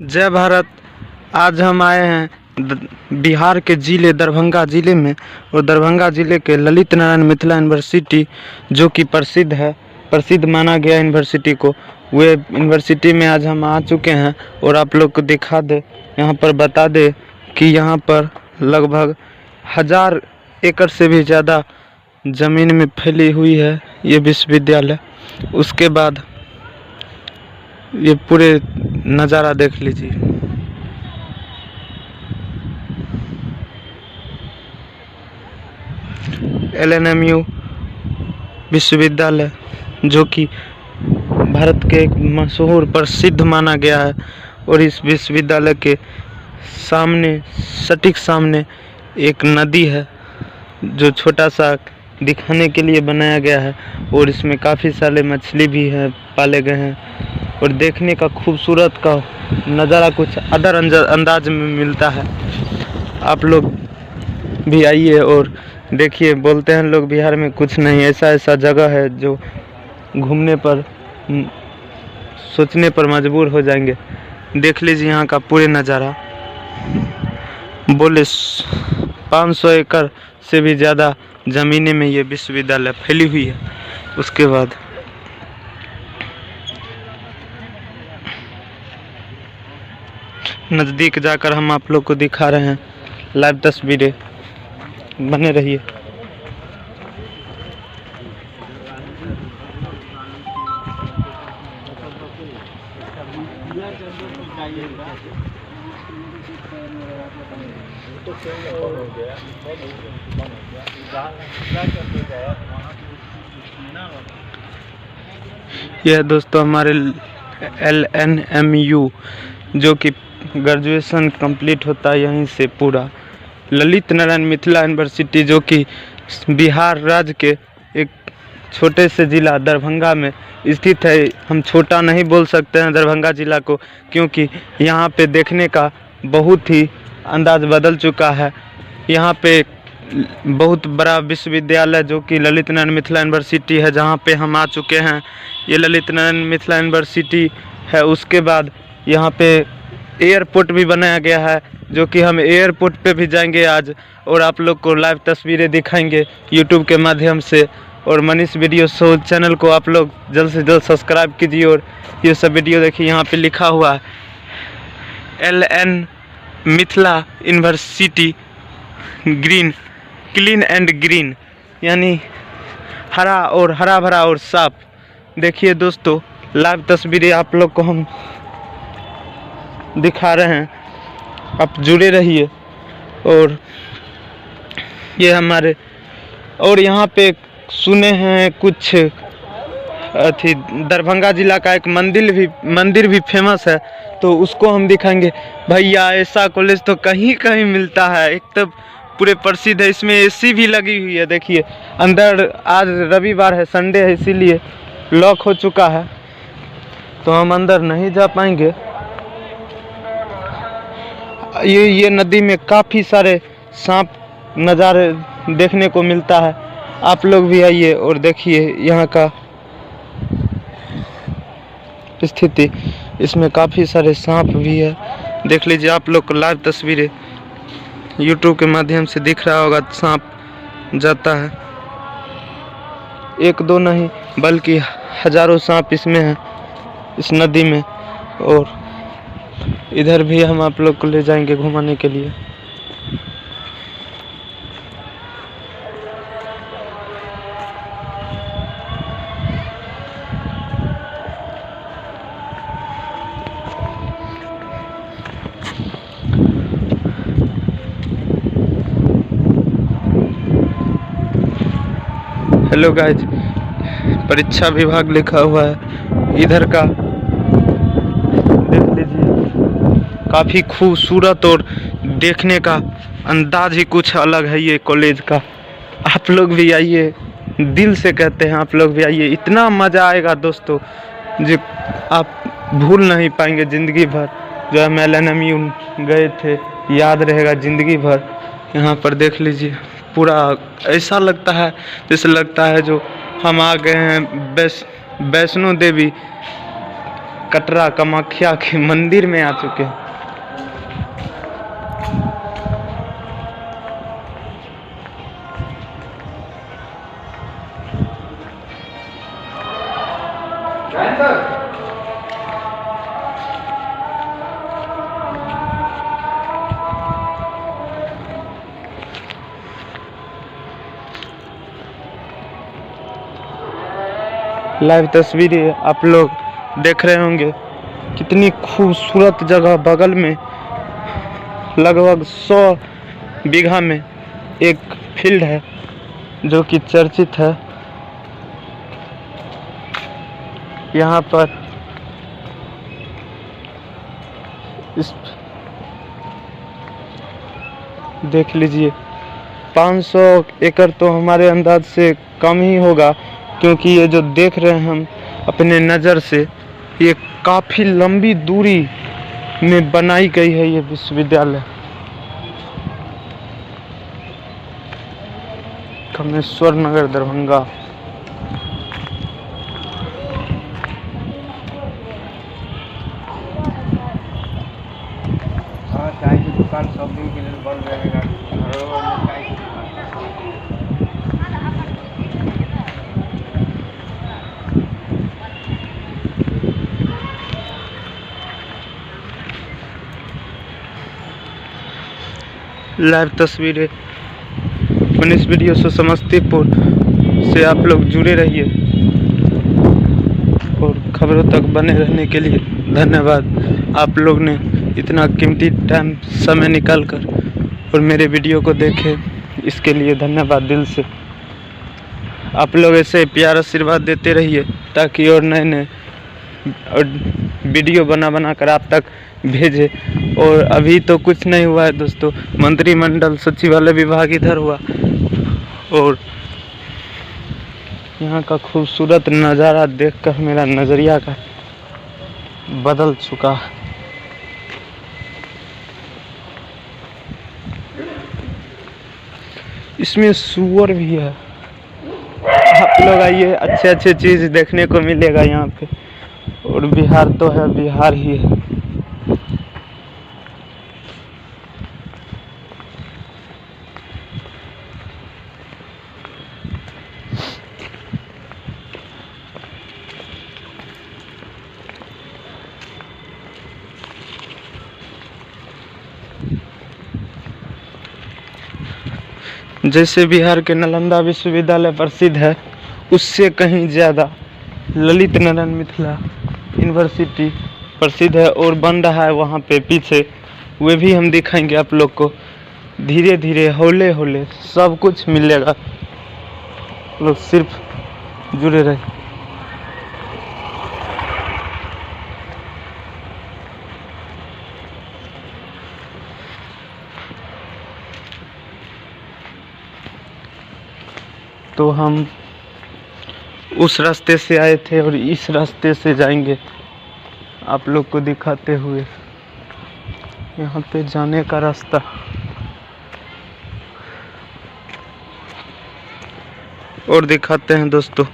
जय भारत। आज हम आए हैं बिहार के ज़िले दरभंगा ज़िले में, और दरभंगा ज़िले के ललित नारायण मिथिला यूनिवर्सिटी जो कि प्रसिद्ध माना गया यूनिवर्सिटी को, वे यूनिवर्सिटी में आज हम आ चुके हैं। और आप लोग को दिखा दे, यहाँ पर बता दे कि यहाँ पर लगभग 1000 एकड़ से भी ज़्यादा ज़मीन में फैली हुई है ये विश्वविद्यालय। उसके बाद ये पूरे नज़ारा देख लीजिए। LNMU विश्वविद्यालय जो कि भारत के एक मशहूर प्रसिद्ध माना गया है, और इस विश्वविद्यालय के सामने सटीक सामने एक नदी है जो छोटा सा दिखाने के लिए बनाया गया है, और इसमें काफ़ी सारे मछली भी हैं, पाले गए हैं। और देखने का खूबसूरत का नज़ारा कुछ अदर अंदाज में मिलता है। आप लोग भी आइए और देखिए। बोलते हैं लोग बिहार में कुछ नहीं, ऐसा जगह है जो घूमने पर सोचने पर मजबूर हो जाएंगे। देख लीजिए यहाँ का पूरे नज़ारा। बोले 500 एकड़ से भी ज़्यादा ज़मीनें में ये विश्वविद्यालय फैली हुई है। उसके बाद नज़दीक जाकर हम आप लोग को दिखा रहे हैं लाइव तस्वीरें। बने रहिए। यह दोस्तों हमारे LNMU जो कि ग्रेजुएशन कंप्लीट होता है यहीं से पूरा। ललित नारायण मिथिला यूनिवर्सिटी जो कि बिहार राज्य के एक छोटे से ज़िला दरभंगा में स्थित है। हम छोटा नहीं बोल सकते हैं दरभंगा ज़िला को, क्योंकि यहाँ पे देखने का बहुत ही अंदाज बदल चुका है। यहाँ पे बहुत बड़ा विश्वविद्यालय जो कि ललित नारायण मिथिला यूनिवर्सिटी है, जहाँ पे हम आ चुके हैं। ये ललित नारायण मिथिला यूनिवर्सिटी है। उसके बाद यहाँ पे एयरपोर्ट भी बनाया गया है, जो कि हम एयरपोर्ट पे भी जाएंगे आज, और आप लोग को लाइव तस्वीरें दिखाएंगे यूट्यूब के माध्यम से। और मनीष वीडियो शो चैनल को आप लोग जल्द से जल्द सब्सक्राइब कीजिए और ये सब वीडियो देखिए। यहाँ पे लिखा हुआ है LN Mithila university green, clean and green, यानी हरा भरा और साफ। देखिए दोस्तों, लाइव तस्वीरें आप लोग को हम दिखा रहे हैं, आप जुड़े रहिए। और ये हमारे, और यहाँ पे सुने हैं कुछ दरभंगा ज़िला का एक मंदिर भी फेमस है, तो उसको हम दिखाएंगे। भैया ऐसा कॉलेज तो कहीं कहीं मिलता है, एक तो पूरे प्रसिद्ध है। इसमें AC भी लगी हुई है। देखिए अंदर, आज रविवार है, संडे है, इसीलिए लॉक हो चुका है, तो हम अंदर नहीं जा पाएंगे। ये नदी में काफ़ी सारे सांप नज़ारे देखने को मिलता है। आप लोग भी आइए और देखिए यहाँ का स्थिति। इसमें काफ़ी सारे सांप भी है। देख लीजिए आप लोग को लाइव तस्वीरें यूट्यूब के माध्यम से दिख रहा होगा। सांप जाता है, एक दो नहीं बल्कि हजारों सांप इसमें है, इस नदी में। और इधर भी हम आप लोग को ले जाएंगे घुमाने के लिए। हेलो गाइज, परीक्षा विभाग लिखा हुआ है इधर का। देख लीजिए, काफ़ी खूबसूरत और देखने का अंदाज ही कुछ अलग है ये कॉलेज का। आप लोग भी आइए, दिल से कहते हैं आप लोग भी आइए। इतना मज़ा आएगा दोस्तों जो आप भूल नहीं पाएंगे ज़िंदगी भर। जो हम LNMU गए थे, याद रहेगा ज़िंदगी भर। यहाँ पर देख लीजिए, पूरा ऐसा लगता है जैसे लगता है जो हम आ गए हैं वैष्णो देवी कटरा कामाख्या के मंदिर में आ चुके हैं। लाइव तस्वीरें आप लोग देख रहे होंगे, कितनी खूबसूरत जगह। बगल में लगभग 100 बीघा में एक फील्ड है जो कि चर्चित है। यहाँ पर इस देख लीजिए 500 एकड़ तो हमारे अंदाज से कम ही होगा, क्योंकि ये जो देख रहे हैं हम अपने नज़र से, ये काफ़ी लंबी दूरी में बनाई गई है ये विश्वविद्यालय। कामेश्वर नगर दरभंगा। चाय की दुकान सब दिन के लिए बंद रहेगा। घरों में चाय की दुकान। लाइव तस्वीरें 19 वीडियो से समस्तीपुर से आप लोग जुड़े रहिए और खबरों तक बने रहने के लिए धन्यवाद। आप लोग ने इतना कीमती टाइम समय निकाल कर और मेरे वीडियो को देखे, इसके लिए धन्यवाद दिल से। आप लोग ऐसे प्यार आशीर्वाद देते रहिए ताकि और नए नए वीडियो बना कर आप तक भेजे। और अभी तो कुछ नहीं हुआ है दोस्तों, मंत्रिमंडल सचिवालय विभाग इधर हुआ और यहाँ का खूबसूरत नज़ारा देखकर मेरा नज़रिया का बदल चुका है। इसमें सूअर भी है। आप लोग आइए, अच्छे अच्छे चीज़ देखने को मिलेगा यहाँ पे। और बिहार तो है, बिहार ही है। जैसे बिहार के नालंदा विश्वविद्यालय प्रसिद्ध है, उससे कहीं ज़्यादा ललित नारायण मिथिला यूनिवर्सिटी प्रसिद्ध है और बन रहा है वहाँ पे पीछे। वे भी हम दिखाएंगे आप लोग को। धीरे धीरे हौले हौले सब कुछ मिलेगा, लोग सिर्फ जुड़े रहे। तो हम उस रास्ते से आए थे और इस रास्ते से जाएंगे आप लोग को दिखाते हुए। यहाँ पे जाने का रास्ता और दिखाते हैं दोस्तों।